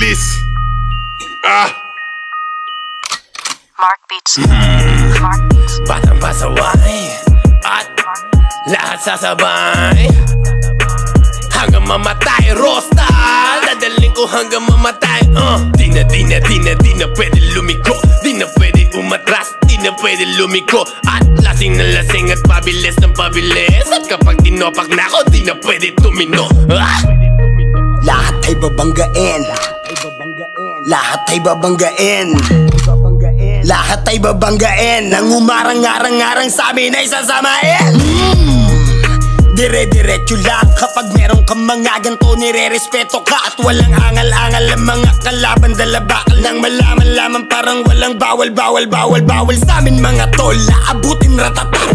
pabilis. Mark Beats. Mark Beats. Batang pasaway at lahat sasabay hanggang mamatay. Rosta, dadaling ko hanggang mamatay. Di na pwede lumiko, di na pwede umatras, di na pwede lumiko. At lasing na lasing at pabilis ng pabilis. At kapag tinopak na ako, di na pwede tumino. Lahat ay babanggain, lahat ay babanggain, lahat ay babanggain. Nang umarang-arang-arang sa amin ay sasamain. Dire-diretso lang kapag meron kang mga ganto, nire-respeto ka at walang angal-angal ang mga kalaban. Dala bakal nang malaman lamang parang walang bawal sa amin mga tol. Aabutin ratata,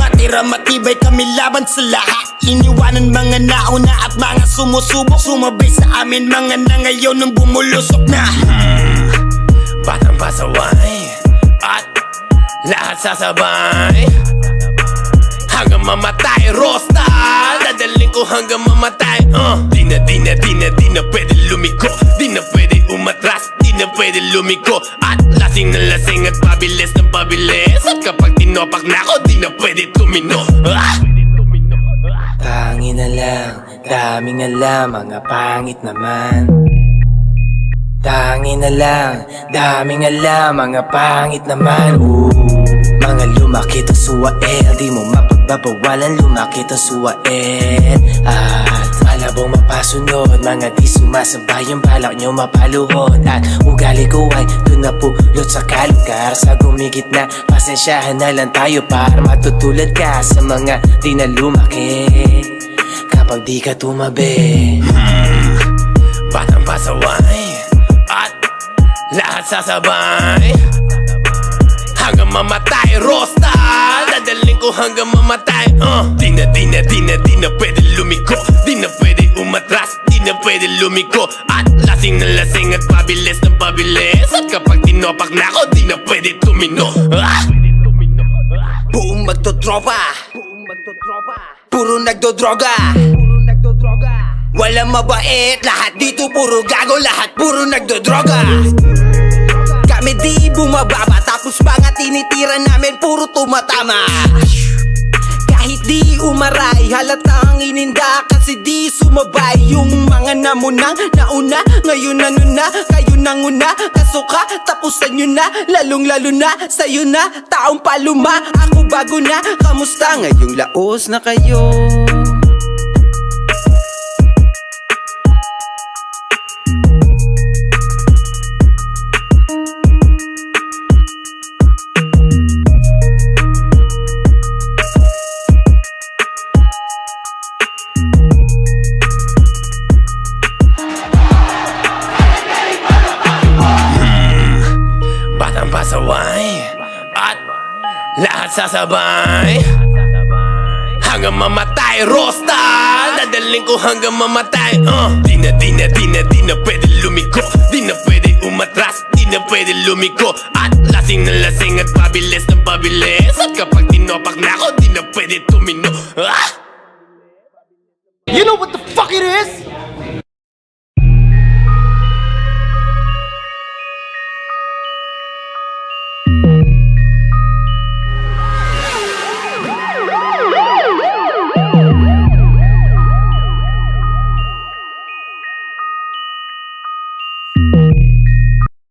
matira matibay kami laban sa lahat. Iniwanan mga nauna at mga sumusubok, sumabay sa amin mga na ngayon nang bumulusok na. Batang pasaway at lahat sasabay hanggang mamatay. Rosta, dadaling ko hanggang mamatay. Di na pwede lumiko, di na pwede umatras, di na pwede lumiko. At lasing na lasing at pabilis ng pabilis. At kapag tinopak na ako, di na pwede tumino. Tangin na lang, daming alam, mga pangit naman. Tangin na lang, daming alam, mga pangit naman. Mga lumaki to suwael, di mo mapagbabawalan, lumaki to suwael. At malabong mapasunod, mga di sumasabay, yung balak nyo mapaluhod. At ugali ko ay dun napulot sa kalugar. Sa gumigit na, pasensyahan na lang tayo para matutulad ka sa mga di na lumaki kapag di ka tumabi. Batang pasaway at lahat sasabay hanggang mamatay. Rosta, dadaling ko hanggang mamatay. Di na pwede lumiko, di na pwede umatras, di na pwede lumiko. At lasing na lasing at pabilis ng pabilis. At kapag tinopak na ako, di na pwede tumino. Buong magtotropa, puro nagdodroga. Walang mabait, lahat dito puro gago, lahat puro nagdodroga. Kami di bumababa, tapos mga tinitira namin puro tumatama. Kahit di umaray, halatang ininda kasi di sumabay. Yung mga namunang nauna, ngayon ano na, kayo nang una. Kasuka, tapusan nyo na, lalong lalo na sa'yo na, taong paluma. Ako bago na, kamusta ngayong laos na kayo? Batang pasaway at lahat sasabay hanggang mamatay. Rosta, dadaling ko hanggang mamatay. Di na pwede lumiko, di na pwede umatras, di na pwede lumiko. At lasing na lasing at pabilis ng pabilis. At kapag tinopak na ako, di na pwede tumino. You know what the fuck it is?